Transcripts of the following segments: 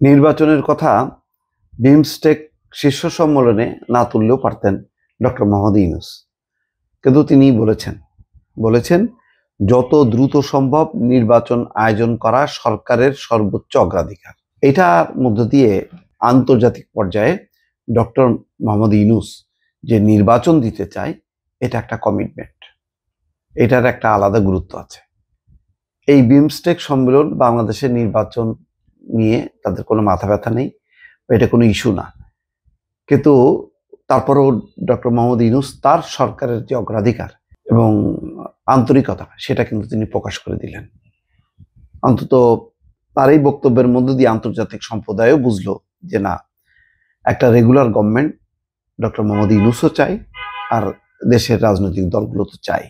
নির্বাচনের কথা বিমস্টেক শীর্ষ সম্মেলনে না তুললেও পারতেন ডক্টর মোহাম্মদ ইউনূস, কিন্তু তিনি বলেছেন যত দ্রুত সম্ভব নির্বাচন আয়োজন করা সরকারের সর্বোচ্চ অগ্রাধিকার। এটার মধ্য দিয়ে আন্তর্জাতিক পর্যায়ে ডক্টর মোহাম্মদ ইউনূস যে নির্বাচন দিতে চায়, এটা একটা কমিটমেন্ট, এটার একটা আলাদা গুরুত্ব আছে। এই বিমস্টেক সম্মেলন বাংলাদেশের নির্বাচন নিয়ে তাদের কোনো মাথা ব্যথা নেই, এটা কোনো ইস্যু না, কিন্তু তারপরেও ডক্টর মোহাম্মদ ইউনূস তার সরকারের যে অগ্রাধিকার এবং আন্তরিকতা, সেটা কিন্তু তিনি প্রকাশ করে দিলেন। অন্তত তার এই বক্তব্যের মধ্য দিয়ে আন্তর্জাতিক সম্প্রদায়ও বুঝলো যে না, একটা রেগুলার গভর্নমেন্ট ডক্টর মোহাম্মদ ইউনূসও চাই, আর দেশের রাজনৈতিক দলগুলো তো চাই।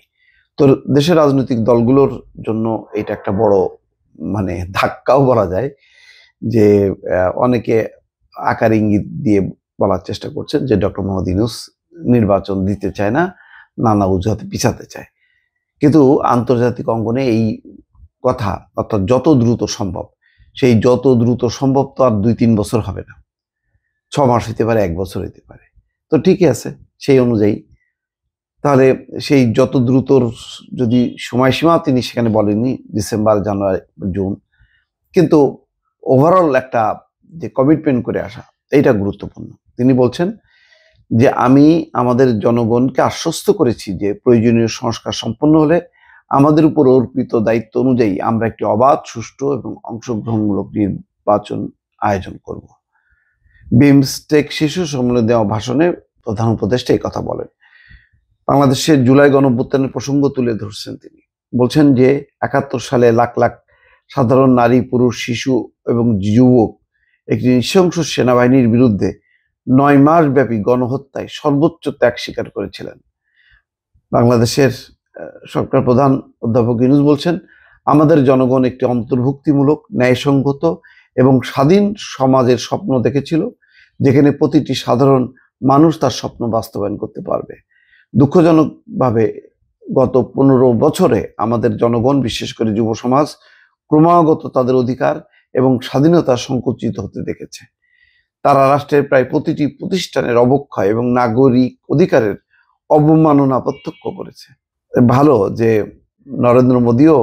তো দেশের রাজনৈতিক দলগুলোর জন্য এটা একটা বড় ধাক্কাও বলা যায়, যে অনেকে আকার ইঙ্গিত দিয়ে বলার চেষ্টা করছেন যে ডক্টর মোহাম্মদ ইউনূস নির্বাচন দিতে চায় না, নানা অজুহাতে পিছাতে চায়। কিন্তু আন্তর্জাতিক অঙ্গনে এই কথা, অর্থাৎ যত দ্রুত সম্ভব, সেই যত দ্রুত সম্ভব তো আর 2-3 বছর হবে না, 6 মাস হইতে পারে, 1 বছর হইতে পারে। তো ঠিকই আছে, সেই অনুযায়ী তাহলে সেই যত দ্রুতর যদি সময়সীমা তিনি সেখানে বলেননি ডিসেম্বর, জানুয়ারি, জুন, কিন্তু ওভারঅল একটা যে কমিটমেন্ট করে আসা, এইটা গুরুত্বপূর্ণ। তিনি বলছেন যে আমি আমাদের জনগণকে আশ্বস্ত করেছি যে প্রয়োজনীয় সংস্কার সম্পন্ন হলে আমাদের উপর অর্পিত দায়িত্ব অনুযায়ী আমরা একটি অবাধ, সুষ্ঠু এবং অংশগ্রহণমূলক নির্বাচন আয়োজন করব। বিমস্টেক শীর্ষ সম্মেলনে দেওয়া ভাষণে প্রধান উপদেষ্টা এই কথা বলেন। বাংলাদেশের জুলাই গণঅভ্যুত্থানের প্রসঙ্গ তুলে ধরছেন তিনি। বলছেন যে 71 সালে লাখ লাখ সাধারণ নারী, পুরুষ, শিশু এবং যুবক একটি নৃশংস সেনাবাহিনীর বিরুদ্ধে 9 মাস ব্যাপী গণহত্যায় সর্বোচ্চ ত্যাগ স্বীকার করেছিলেন। বাংলাদেশের সরকার প্রধান অধ্যাপক ইউনূস বলছেন, আমাদের জনগণ একটি অন্তর্ভুক্তিমূলক, ন্যায়সঙ্গত এবং স্বাধীন সমাজের স্বপ্ন দেখেছিল, যেখানে প্রতিটি সাধারণ মানুষ তার স্বপ্ন বাস্তবায়ন করতে পারবে। দুঃখজনকভাবে গত 15 বছরে আমাদের জনগণ, বিশেষ করে যুব সমাজ, ক্রমাগত তাদের অধিকার এবং স্বাধীনতা সংকুচিত হতে দেখেছে। তারা রাষ্ট্রের প্রায় প্রতিটি প্রতিষ্ঠানের অবক্ষয় এবং নাগরিক অধিকারের অবমাননা প্রত্যক্ষ করেছে। ভালো যে নরেন্দ্র মোদীও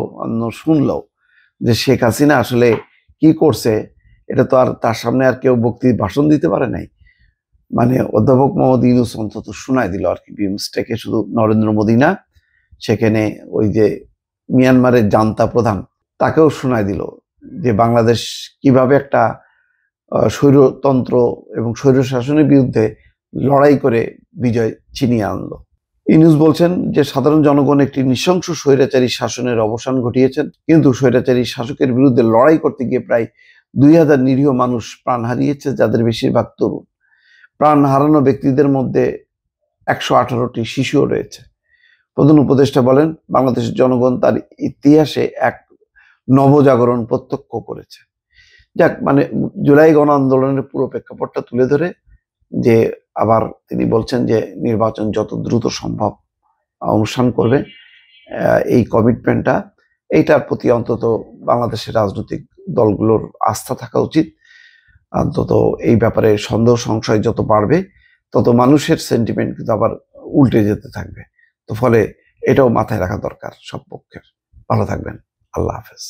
শুনলো যে শেখ হাসিনা আসলে কি করছে, এটা তো আর তার সামনে আর কেউ ভাষণ দিতে পারে নাই। অধ্যাপক মোহাম্মদ ইউনূস অন্তত শোনায় দিল আর কি। বিমস্টেকে শুধু নরেন্দ্র মোদী না, সেখানে ওই যে মিয়ানমারের জান্তা প্রধান, তাকেও শোনায় দিল যে বাংলাদেশ কিভাবে একটা স্বৈরতন্ত্র এবং স্বৈর শাসনের বিরুদ্ধে লড়াই করে বিজয় ছিনিয়ে আনলো। ইউনূস বলছেন যে সাধারণ জনগণ একটি নৃশংস স্বৈরাচারী শাসনের অবসান ঘটিয়েছেন, কিন্তু স্বৈরাচারী শাসকের বিরুদ্ধে লড়াই করতে গিয়ে প্রায় 2000 নিরীহ মানুষ প্রাণ হারিয়েছে, যাদের বেশিরভাগ তরুণ। প্রাণ হারানো ব্যক্তিদের মধ্যে 118টি শিশুও রয়েছে। প্রধান উপদেষ্টা বলেন, বাংলাদেশের জনগণ তার ইতিহাসে এক নবজাগরণ প্রত্যক্ষ করেছে। যাক, জুলাই গণ আন্দোলনের পুরো প্রেক্ষাপটটা তুলে ধরে যে আবার তিনি বলছেন যে নির্বাচন যত দ্রুত সম্ভব অনুষ্ঠান করবে, এই কমিটমেন্টটা, এইটার প্রতি অন্তত বাংলাদেশের রাজনৈতিক দলগুলোর আস্থা থাকা উচিত। অন্তত এই ব্যাপারে সন্দেহ সংশয় যত বাড়বে, তত মানুষের সেন্টিমেন্ট কিন্তু আবার উল্টে যেতে থাকবে। তো ফলে এটাও মাথায় রাখা দরকার সব পক্ষের। ভালো থাকবেন। আল্লাহ হাফেজ।